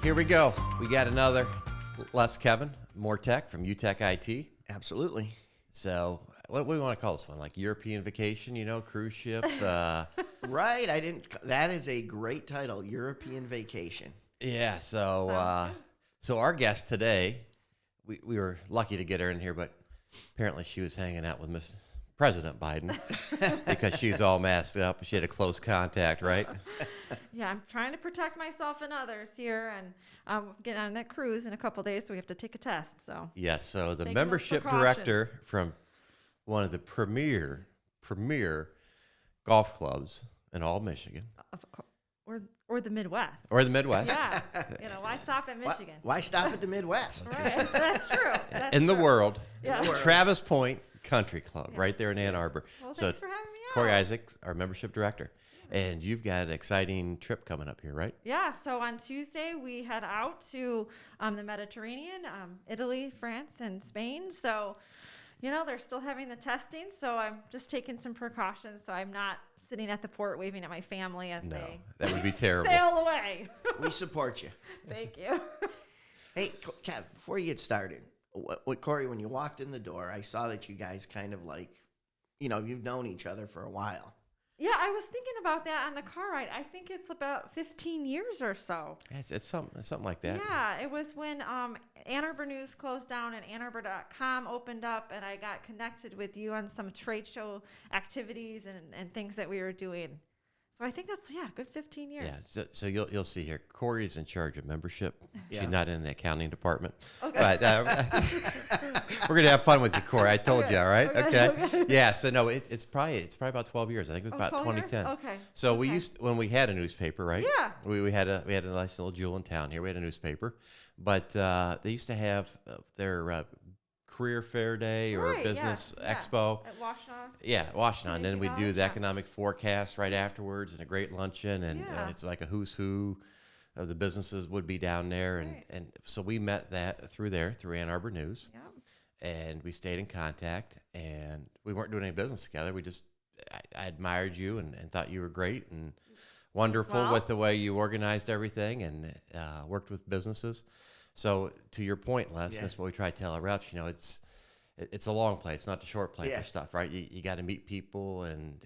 Here we go. We got another Les Kevin, more tech from UTEC IT. Absolutely. So what do we want to call this one? Like European vacation, cruise ship? Right. That is a great title, European Vacation. Yeah. So our guest today, we were lucky to get her in here, but apparently she was hanging out with Miss President Biden because she's all masked up. She had a close contact, right? Yeah, I'm trying to protect myself and others here, and I'm getting on that cruise in a couple days, so we have to take a test. So Yes. So the taking those membership precautions. director from one of the premier golf clubs in all Michigan Of course, or the Midwest. or the Midwest. Yeah, why stop at Michigan? Why stop at the Midwest? Right, that's true. That's In the true. world, Yeah. Travis Point Country Club, right there in Ann Arbor. Well, So thanks for having me out. Corey Isaacs, our membership director, and you've got an exciting trip coming up here, right? Yeah, so on Tuesday we head out to the Mediterranean, Italy, France, and Spain. So, they're still having the testing, so I'm just taking some precautions so I'm not sitting at the port waving at my family as No, they that would be terrible. sail away. We support you. Thank you. Hey, Kev, before you get started, Corey, when you walked in the door, I saw that you guys kind of like, you've known each other for a while. Yeah, I was thinking about that on the car ride. I think it's about 15 years or so. It's something like that. Yeah, it was when Ann Arbor News closed down and AnnArbor.com opened up, and I got connected with you on some trade show activities and things that we were doing. So I think that's, a good 15 years. Yeah, so you'll see here. Corey's in charge of membership. Yeah. She's not in the accounting department. Okay. But we're gonna have fun with you, Corey. I told you, all right? Okay. Yeah. So no, it's probably about 12 years. I think it was about 12 years? 2010. Okay. So we Okay. used when we had a newspaper, right? Yeah. We had a nice little jewel in town here. We had a newspaper, but they used to have their career fair day or Right, business yeah. expo. At Washtenaw. Yeah, Washington. And then we do the Yeah. economic forecast right afterwards and a great luncheon. And Yeah. it's like a who's who of the businesses would be down there. Right. And so we met through Ann Arbor News. Yeah. And we stayed in contact. And we weren't doing any business together. I admired you and thought you were great and wonderful Well. with the way you organized everything and worked with businesses. So to your point, Les, Yeah. that's what we try to tell our reps. It's a long play. It's not the short play Yeah. for stuff, right? You got to meet people and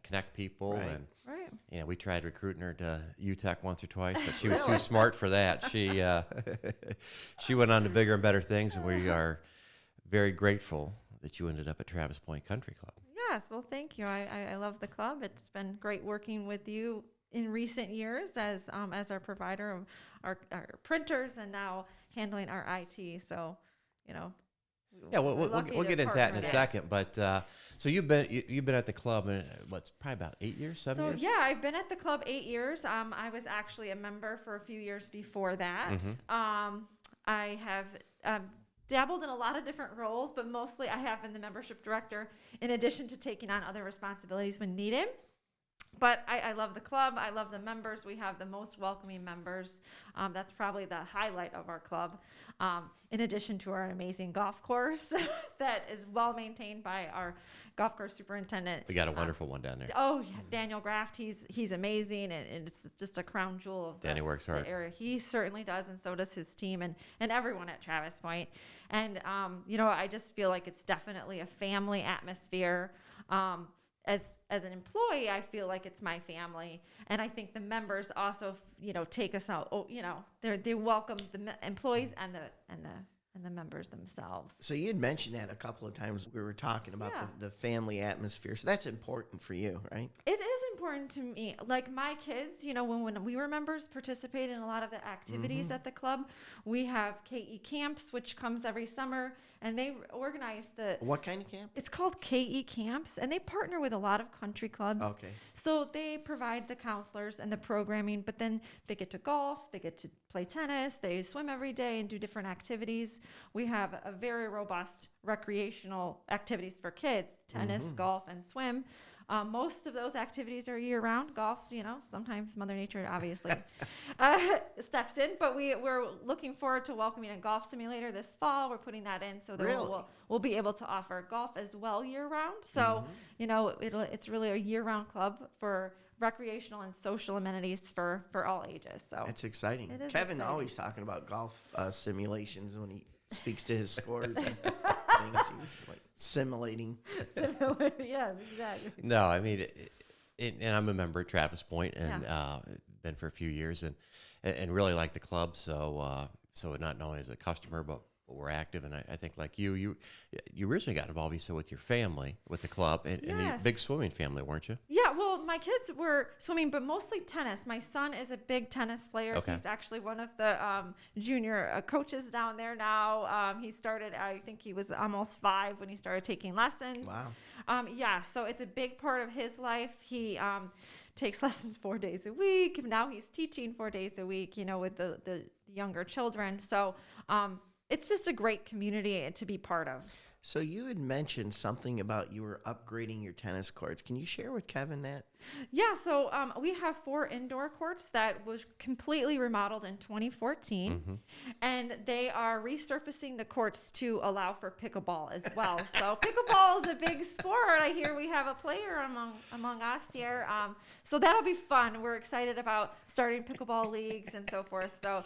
connect people. Right. And Right. we tried recruiting her to UTEC once or twice, but she was too Really? smart for that. She she went on to bigger and better things, and we are very grateful that you ended up at Travis Point Country Club. Yes, well, thank you. I love the club. It's been great working with you in recent years as our provider of our printers and now handling our IT. So, Yeah, we'll lucky we'll to get into that partner in a there. second. But so you've been at the club in what's probably about 8 years, 7 So years. yeah, I've been at the club 8 years. I was actually a member for a few years before that. Mhm. I have dabbled in a lot of different roles, but mostly I have been the membership director in addition to taking on other responsibilities when needed. But I love the club. I love the members. We have the most welcoming members. That's probably the highlight of our club. In addition to our amazing golf course that is well maintained by our golf course superintendent. We got a wonderful one down there. Oh, yeah, Daniel Graft. He's amazing, and it's just a crown jewel of Danny works the hard. area. He certainly does, and so does his team and everyone at Travis Point. And I just feel like it's definitely a family atmosphere. As an employee, I feel like it's my family, and I think the members also, take us out. Oh, they welcome the employees and the members themselves. So you had mentioned that a couple of times. We were talking about Yeah. the family atmosphere. So that's important for you, right? It is important to me. Like my kids, when we were members, participate in a lot of the activities at the club. We have KE camps, which comes every summer, and they organize What kind of camp? it's called KE camps, and they partner with a lot of country clubs. Okay. So they provide the counselors and the programming, but then they get to golf, they get to play tennis, they swim every day and do different activities. We have a very robust recreational activities for kids, tennis, golf, and swim. Most of those activities are year round. Golf, sometimes Mother Nature obviously steps in, but we're looking forward to welcoming a golf simulator this fall. We're putting that in so that Really? we'll be able to offer golf as well year round. So, it's really a year round club for recreational and social amenities for all ages. So That's exciting. It is Kevin exciting. always talking about golf simulations when he speaks to his scores and things. He's like simulating. Yes, exactly. No, I mean, and I'm a member at Travis Point, and been for a few years, and really like the club. So not only as a customer, but we're active, and I think like you originally got involved, you said, with your family, with the club, and you're a Yes. big swimming family, weren't you? Yeah, well, my kids were swimming, but mostly tennis. My son is a big tennis player. Okay. He's actually one of the junior coaches down there now. He started, I think he was almost 5 when he started taking lessons. Wow. So it's a big part of his life. He takes lessons 4 days a week. Now he's teaching 4 days a week, with the younger children. So it's just a great community to be part of. So you had mentioned something about you were upgrading your tennis courts. Can you share with Kevin that? Yeah, so we have 4 indoor courts that was completely remodeled in 2014, and they are resurfacing the courts to allow for pickleball as well. So pickleball is a big sport. I hear we have a player among us here. So that'll be fun. We're excited about starting pickleball leagues and so forth. So,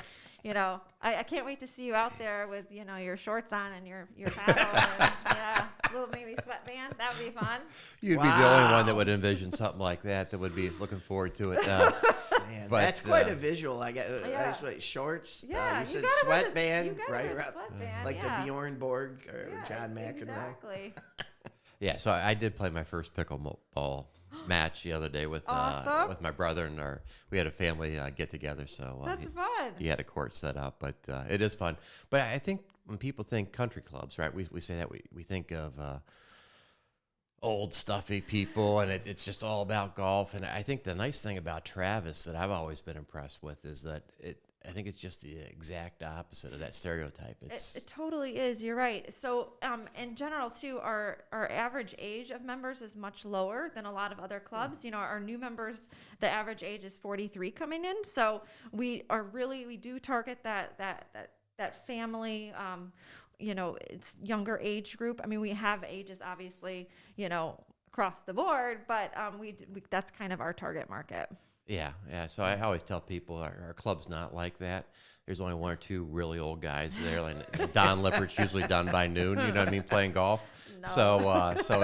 I can't wait to see you out there with, your shorts on and your paddle and, a little maybe sweatband. That would be fun. You'd be the only one that would envision something like that would be looking forward to it. Man, But, that's quite a visual. I got Yeah. shorts. Yeah, you said gotta wear sweatband, gotta right? wear the Right. sweatband, Like yeah. the Bjorn Borg or Yeah, John McEnroe. Exactly. Yeah, so I did play my first pickleball match the other day with Awesome. my brother, and we had a family get together. So That's fun. he had a court set up, but it is fun. But I think when people think country clubs, right, we say that we think of old stuffy people, and it's just all about golf. And I think the nice thing about Travis that I've always been impressed with is that I think it's just the exact opposite of that stereotype. It totally is. You're right. So, in general, too, our average age of members is much lower than a lot of other clubs. Our new members, the average age is 43 coming in. So we do target that family. It's younger age group. I mean, we have ages obviously, across the board, but we that's kind of our target market. Yeah. So I always tell people our club's not like that. There's only 1 or 2 really old guys there, and Don Lippert's usually done by noon. You know what I mean, playing golf. No. So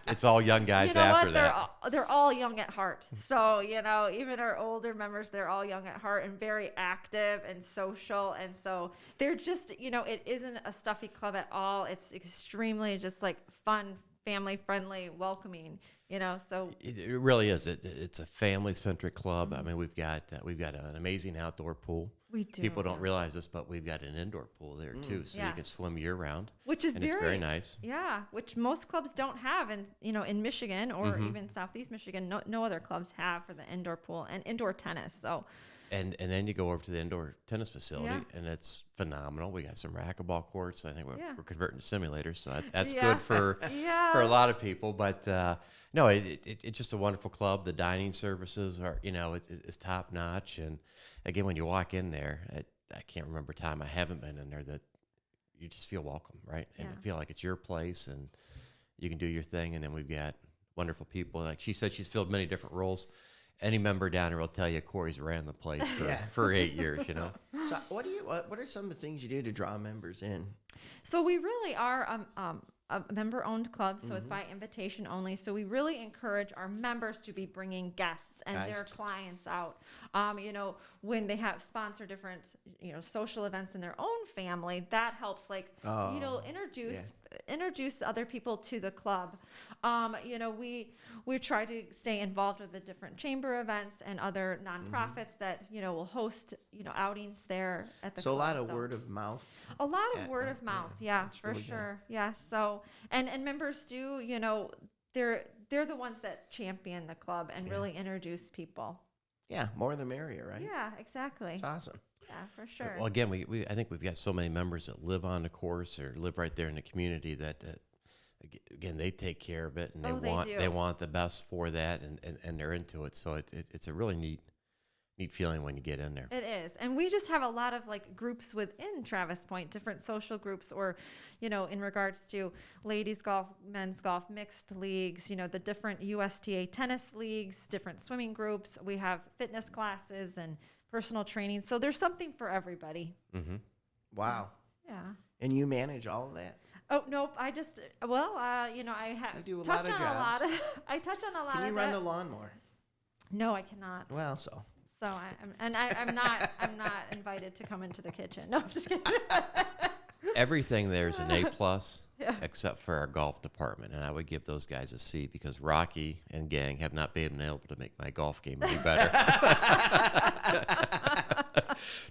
it's all young guys after that. They're all young at heart. So, even our older members, they're all young at heart and very active and social. And so they're just, it isn't a stuffy club at all. It's extremely just like fun, family friendly, welcoming, so It really is. It's a family-centric club. I mean, we've got an amazing outdoor pool. we do. People don't realize this, but we've got an indoor pool there too, so you Yes. can swim year-round, Which is and it's very nice. Yeah, which most clubs don't have in Michigan or even Southeast Michigan. No other clubs have for the indoor pool and indoor tennis. So And then you go over to the indoor tennis facility, Yeah. and it's phenomenal. We got some racquetball courts. I think we're converting to simulators, so that's Yeah. good for Yeah. a lot of people. But no, it's just a wonderful club. The dining services are it's top notch. And again, when you walk in there, I can't remember a time I haven't been in there that you just feel welcome, right? And Yeah. feel like it's your place, and you can do your thing. And then we've got wonderful people. Like she said, she's filled many different roles. Any member down here will tell you Corey's ran the place for 8 years, So what are some of the things you do to draw members in? So we really are a member-owned club, so it's by invitation only. So we really encourage our members to be bringing guests and their clients out. When they have sponsor different, social events in their own family, that helps, introduce other people to the club. We try to stay involved with the different chamber events and other nonprofits that will host outings there at the So club. a lot of word of mouth. A lot of word of mouth, yeah, that's for really good. sure. Yeah. So and members do, they're the ones that champion the club and really introduce people. Yeah, more the merrier, right? Yeah, exactly. It's awesome. Yeah, for sure. Well, again, I think we've got so many members that live on the course or live right there in the community that again, they take care of it, and Oh, they do. they want the best for that, and they're into it. So it's a really neat feeling when you get in there. It is. And we just have a lot of like groups within Travis Point, different social groups, or, in regards to ladies golf, men's golf, mixed leagues, the different USTA tennis leagues, different swimming groups. We have fitness classes and personal training. So there's something for everybody. Mm-hmm. Wow. Yeah. And you manage all of that? Oh, nope. I just, I have You do a touch lot of on jobs. a lot of, I touch on a lot Can of you run that. the lawnmower? No, I cannot. Well, so. So I'm not invited to come into the kitchen. No, I'm just kidding. Everything there's an A+, Yeah. except for our golf department, and I would give those guys a C because Rocky and gang have not been able to make my golf game any better.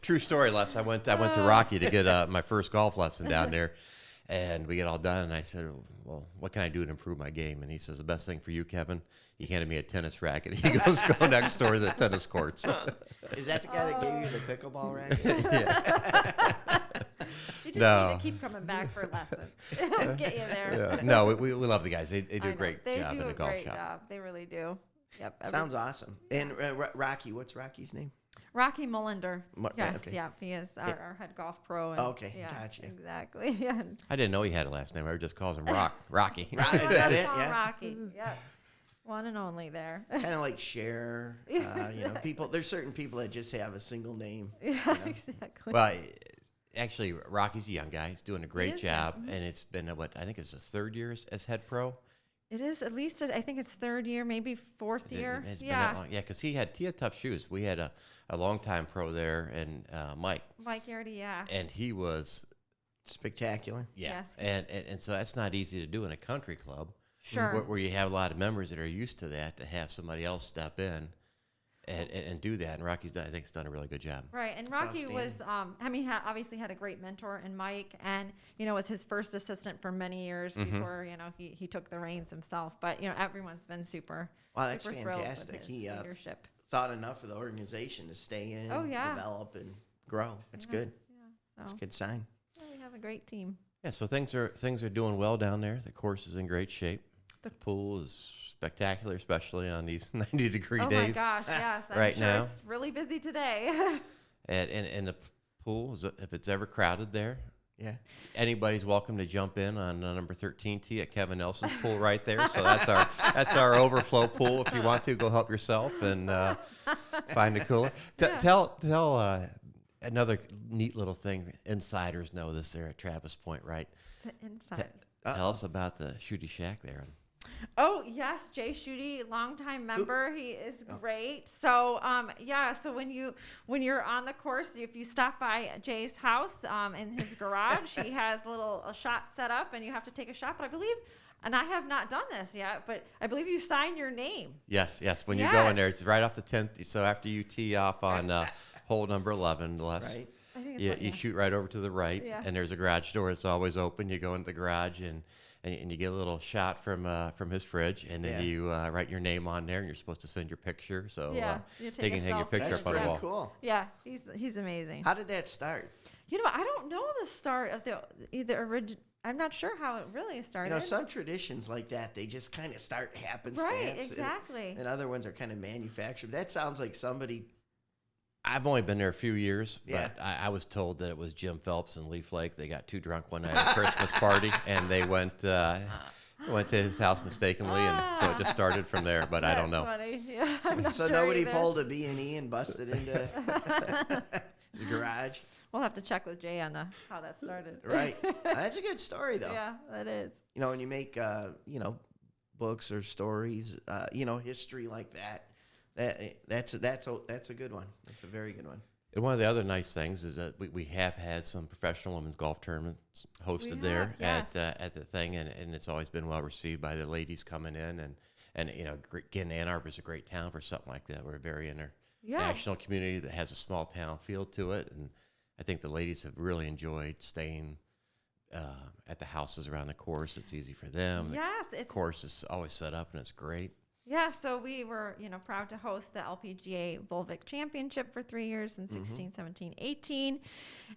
True story, Les. I went to Rocky to get my first golf lesson down there, and we get all done, and I said, well, what can I do to improve my game? And he says, the best thing for you, Kevin, he handed me a tennis racket. He goes, go next door to the tennis courts. Is that the guy that gave you the pickleball racket? You just No. need to keep coming back for lessons. It'll get you there. Yeah. No, we love the guys. They do I a know. great They job do in the a golf great shop. job. They really do. Yep. Sounds awesome. And Rocky, what's Rocky's name? Rocky Mullender. Yes, okay. yeah, he is our head golf pro. And, Okay, yeah, gotcha. Exactly. Yeah. I didn't know he had a last name. Everybody just calls him Rocky. Is that it? Call Yeah. Rocky. Yep. One and only there. Kind of like Cher. People. There's certain people that just have a single name. Yeah, exactly. Well, actually, Rocky's a young guy. He's doing a great is, job, yeah. and it's been I think it's his third year as head pro. It is at least, I think it's third year, maybe fourth year. It's been Yeah. that long. Yeah, because he had tough shoes. We had a longtime pro there, and Mike, Mike Yardy, yeah. and he was Spectacular. yeah, Yes. and so that's not easy to do in a country club. Sure. Where you have a lot of members that are used to that, to have somebody else step in and do that. And Rocky's done, I think, has done a really good job. Right, and That's Rocky was, obviously had a great mentor in Mike, and was his first assistant for many years before he took the reins himself. But everyone's been super. Wow, that's super thrilled with fantastic. his He leadership. thought enough of the organization to stay in, Oh, yeah. develop, and grow. That's good. Yeah, That's so a good sign. we have a great team. Yeah, so things are doing well down there. The course is in great shape. The pool is spectacular, especially on these 90-degree Oh days. my gosh, yes! I'm right sure now. it's really busy today. And the pool, if it's ever crowded there, Yeah. anybody's welcome to jump in on number 13 tee at Kevin Nelson's pool right there. So that's our overflow pool. If you want to, go help yourself and find a cooler. Yeah. Tell another neat little thing. Insiders know this there at Travis Point, right? The inside. Tell us about the Shooty Shack there. Oh yes, Jay Schutte, longtime member. He is great. So so when you're on the course, if you stop by Jay's house in his garage, he has a shot set up, and you have to take a shot. But I believe, and I have not done this yet, but I believe you sign your name. Yes. When you go in there, Yes. it's right off the 10th. So after you tee off on hole number 11, Les, Right. I think it's you, like you that. shoot right over to the right, Yeah. and there's a garage door. It's always open. You go into the garage, and you get a little shot from his fridge, and then Yeah. you write your name on there, and you're supposed to send your picture. So Yeah, he you take can a hang your selfie. picture That's up on the pretty wall. cool. Yeah, he's amazing. How did that start? I don't know the start of the origin. I'm not sure how it really started. Some traditions like that, they just kind of start happenstance. Right, exactly. And other ones are kind of manufactured. That sounds like somebody. I've only been there a few years, Yeah. but I was told that it was Jim Phelps and Leaf Lake. They got too drunk one night at a Christmas party, and they went to his house mistakenly, and so it just started from there. But I don't know. That's funny. Yeah, I'm not So sure nobody either. pulled a B&E and busted into his garage. We'll have to check with Jay on how that started. Right. That's a good story, though. Yeah, that is. When you make, books or stories, history like that, that's a good one. That's a very good one. And one of the other nice things is that we have had some professional women's golf tournaments hosted there yes. at the thing, and it's always been well received by the ladies coming in, and again, Ann Arbor is a great town for something like that. We're a very international community that has a small town feel to it, and I think the ladies have really enjoyed staying at the houses around the course. It's easy for them. Yes, The it's course is always set up, and it's great. Yeah, so we were, proud to host the LPGA Volvic Championship for 3 years in 16, 17, 18.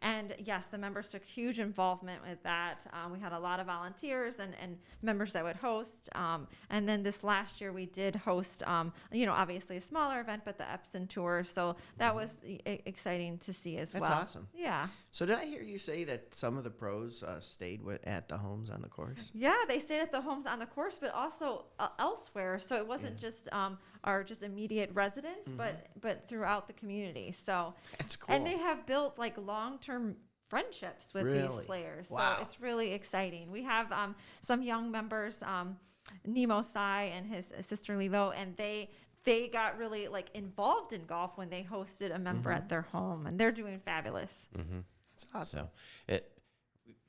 And yes, the members took huge involvement with that. We had a lot of volunteers and members that would host. And then this last year we did host, obviously a smaller event, but the Epson Tour. So that was exciting to see as well. That's awesome. Yeah. So did I hear you say that some of the pros stayed at the homes on the course? Yeah, they stayed at the homes on the course, but also elsewhere. So it wasn't just our just immediate residents, but throughout the community. So That's cool. and they have built like long-term friendships with these players. Wow. So it's really exciting. We have some young members, Nemo Sai and his sister Lilo, and they got really like involved in golf when they hosted a member at their home, and they're doing fabulous. That's awesome. So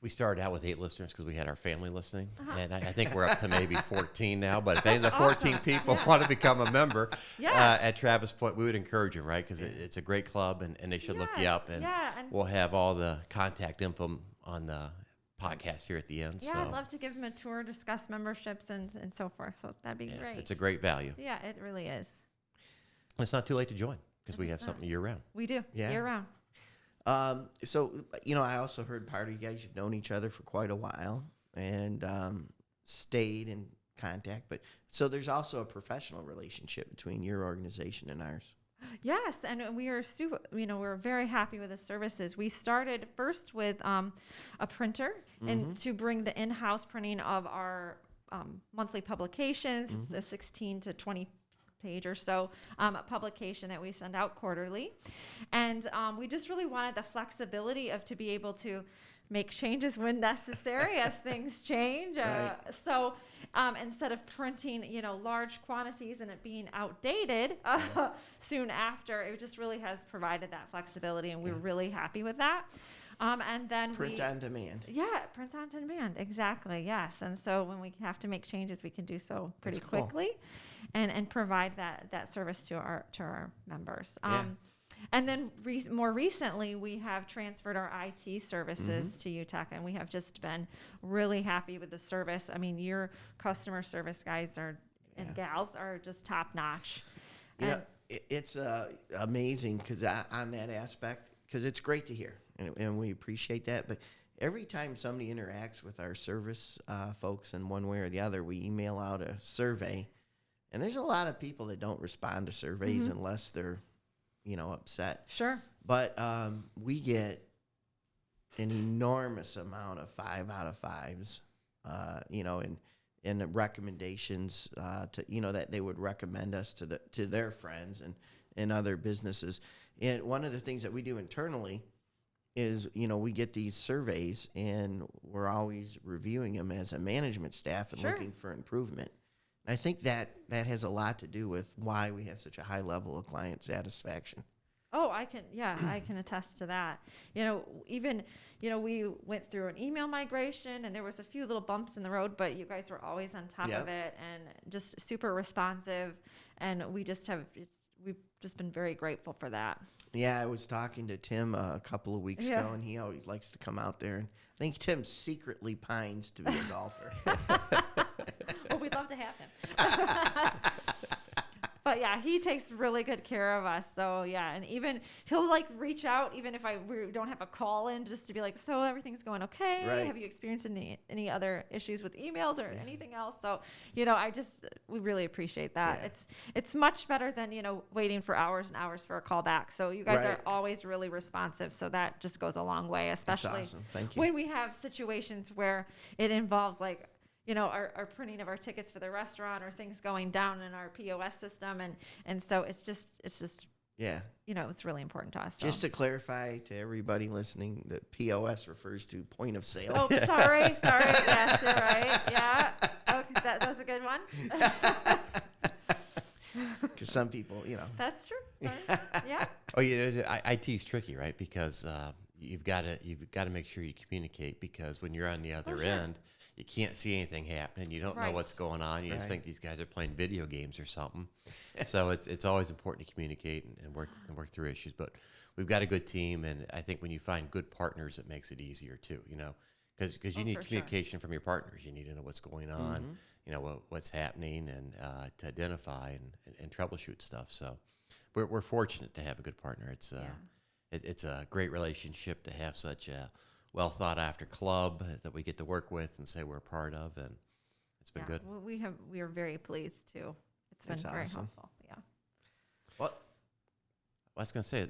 we started out with 8 listeners because we had our family listening, and I think we're up to maybe 14 now. But if any of the 14 people want to become a member at Travis Point, we would encourage them, right? Because it's a great club, and they should look you up. And we'll have all the contact info on the podcast here at the end. Yeah, so. I'd love to give them a tour, discuss memberships and so forth. So that'd be great. It's a great value. Yeah, it really is. It's not too late to join because we have something year round. We do, year round. So, I also heard part of you guys, you've known each other for quite a while and stayed in contact. But so there's also a professional relationship between your organization and ours. Yes, and we are we're very happy with the services. We started first with a printer and to bring the in-house printing of our monthly publications, the 16 to 20 page or so publication that we send out quarterly. And we just really wanted the flexibility to be able to make changes when necessary as things change. So instead of printing, large quantities and it being outdated soon after, it just really has provided that flexibility, and we're really happy with that. And then print on demand. Yeah, print on demand. Exactly. Yes. And so when we have to make changes, we can do so pretty quickly, and provide that service to our members. And then more recently, we have transferred our IT services to UTEC, and we have just been really happy with the service. I mean, your customer service guys and gals are just top notch. It's amazing because on that aspect, because it's great to hear, and we appreciate that. But every time somebody interacts with our service folks in one way or the other, we email out a survey, and there's a lot of people that don't respond to surveys unless they're upset. Sure. But we get an enormous amount of 5 out of 5s, and the recommendations that they would recommend us to their friends and other businesses. And one of the things that we do internally is, we get these surveys, and we're always reviewing them as a management staff and looking for improvement. I think that has a lot to do with why we have such a high level of client satisfaction. Oh, I can attest to that. We went through an email migration, and there was a few little bumps in the road, but you guys were always on top of it and just super responsive. And we've just been very grateful for that. Yeah, I was talking to Tim a couple of weeks ago, and he always likes to come out there. And I think Tim secretly pines to be a golfer. Well, we'd love to have him. But yeah, he takes really good care of us. So yeah, and even he'll reach out even if we don't have a call in, just to be like, so everything's going okay? Right. Have you experienced any other issues with emails or anything else? So we really appreciate that. Yeah. It's much better than waiting for hours and hours for a call back. So you guys are always really responsive. So that just goes a long way, especially That's awesome. Thank you. when we have situations where it involves our printing of our tickets for the restaurant or things going down in our POS system. And so it's just it's really important to us. So. Just to clarify to everybody listening, that POS refers to point of sale. Oh, sorry. Yes, you're right. Yeah. Okay, that was a good one. Because some people, That's true. Sorry. Yeah. Oh, IT's tricky, right? Because you've got to make sure you communicate, because when you're on the other end, you can't see anything happening. You don't know what's going on. You just think these guys are playing video games or something. So it's always important to communicate and work through issues. But we've got a good team, and I think when you find good partners, it makes it easier too. Because you need communication from your partners. You need to know what's going on, what's happening and to identify and troubleshoot stuff. So we're fortunate to have a good partner. It's a great relationship to have such a well thought after club that we get to work with and say we're a part of, and it's been good. Well, we are very pleased too. It's been very helpful. Yeah. What? I was going to say,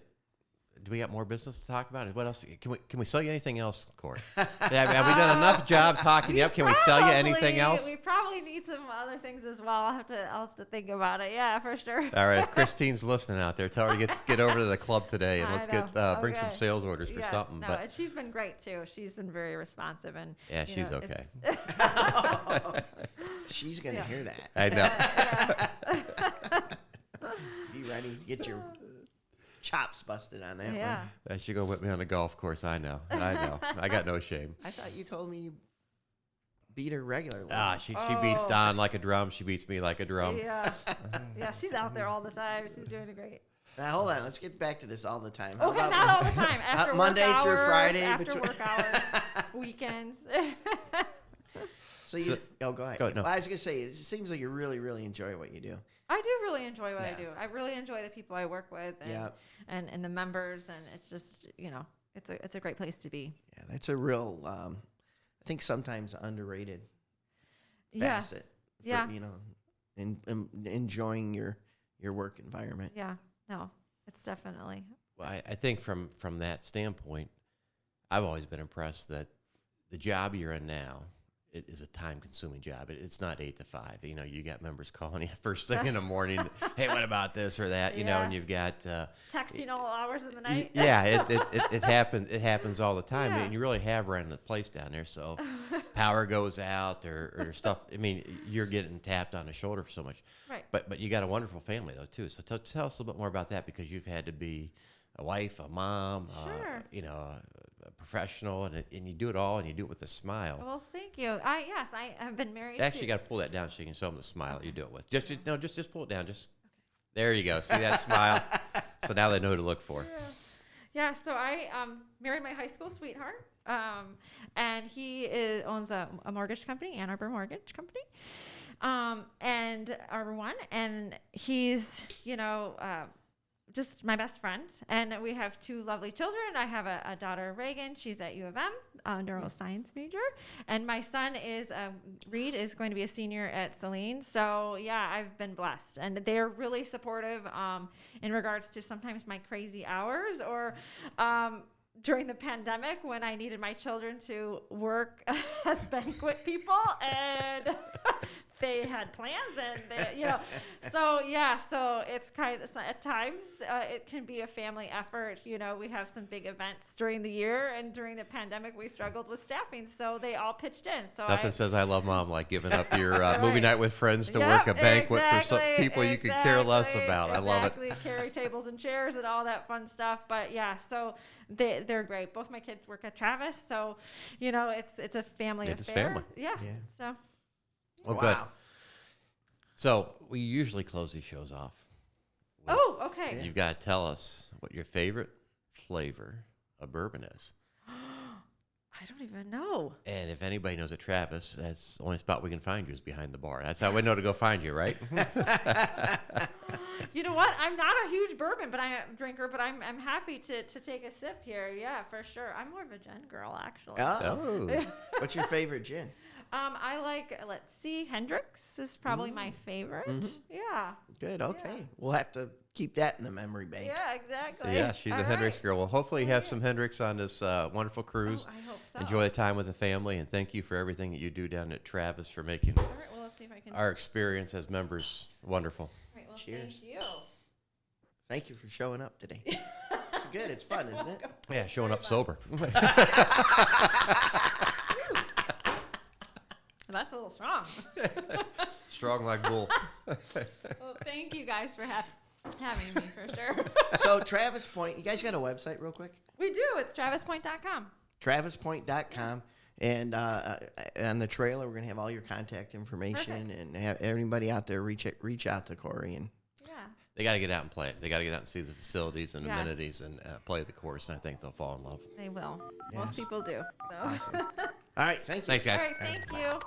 do we got more business to talk about? What else? Can we sell you anything else, Corey? Have we done enough job talking you up? Can we sell you anything else? We probably need some other things as well. I'll have to think about it. Yeah, for sure. All right. If Christine's listening out there, tell her to get over to the club today and let's bring some sales orders for something. No, but and she's been great too. She's been very responsive and yeah, she's okay. She's gonna hear that. I know. Be ready to get your chops busted on that one. She gonna whip me on the golf course. I know. I got no shame. I thought you told me you beat her regularly. She beats Don like a drum. She beats me like a drum. Yeah. She's out there all the time. She's doing great. Now hold on. Let's get back to this all the time. Okay, not all the time. After Monday work through hours, Friday. After work hours, weekends. Go ahead. Go, no. Well, I was gonna say, it seems like you really, really enjoy what you do. I do really enjoy what I do. I really enjoy the people I work with and the members, and it's just, it's a great place to be. Yeah, that's a real, I think sometimes underrated facet. For, enjoying your work environment. Yeah, no, it's definitely. Well, I think from that standpoint, I've always been impressed that the job you're in now, it is a time-consuming job. It's not 8 to 5. You got members calling you first thing in the morning. Hey, what about this or that? And you've got texting all hours of the night. It happens. It happens all the time, and you really have ran the place down there. So, power goes out or stuff. I mean, you're getting tapped on the shoulder for so much. Right. But you got a wonderful family though too. So tell us a little bit more about that, because you've had to be a wife, a mom, a professional, and you do it all, and you do it with a smile. Well, thank you. I have been married. Actually, you got to pull that down so you can show them the smile that you do it with. Just pull it down. There you go. See that smile? So now they know who to look for. Yeah. So I married my high school sweetheart, and he owns a mortgage company, Ann Arbor Mortgage Company, and Arbor One, and he's just my best friend, and we have 2 lovely children. I have a daughter, Reagan. She's at U of M, neuroscience major, and my son Reed is going to be a senior at Saline. So I've been blessed, and they're really supportive in regards to sometimes my crazy hours or during the pandemic when I needed my children to work as banquet people and they had plans and so it's kind of, at times it can be a family effort. We have some big events during the year, and during the pandemic we struggled with staffing, so they all pitched in. So nothing says I love mom like giving up your movie night with friends to work a banquet for some people you could care less about. I love it. Carry tables and chairs and all that fun stuff. But so they're great. Both my kids work at Travis, so it's a family affair. It's family. Yeah. So. Well, good. So we usually close these shows off. Okay. You've got to tell us what your favorite flavor of bourbon is. I don't even know. And if anybody knows at Travis, that's the only spot we can find you is behind the bar. That's how we know to go find you, right? You know what? I'm not a huge bourbon drinker, but I'm happy to take a sip here. Yeah, for sure. I'm more of a gin girl, actually. Oh. What's your favorite gin? I like, let's see, Hendrix is probably my favorite. Mm-hmm. Yeah. Good. Okay. Yeah. We'll have to keep that in the memory bank. Yeah, exactly. Yeah, she's a Hendrix girl. Well, hopefully you have some Hendrix on this wonderful cruise. I hope so. Enjoy the time with the family, and thank you for everything that you do down at Travis for making let's see if I can our experience as members wonderful. All right, well, cheers. Thank you. Thank you for showing up today. It's good. It's fun, isn't it? Yeah, showing up sober. That's a little strong. Strong like bull. Well, thank you guys for having me, for sure. So Travis Point, you guys got a website real quick? We do. It's travispoint.com. travispoint.com. And on the trailer, we're going to have all your contact information. Perfect. And have everybody out there reach out to Corey. And they got to get out and play it. They got to get out and see the facilities and amenities and play the course. And I think they'll fall in love. They will. Yes. Most people do. So. Awesome. All right. Thank you. Thanks, guys. All right. Thank you.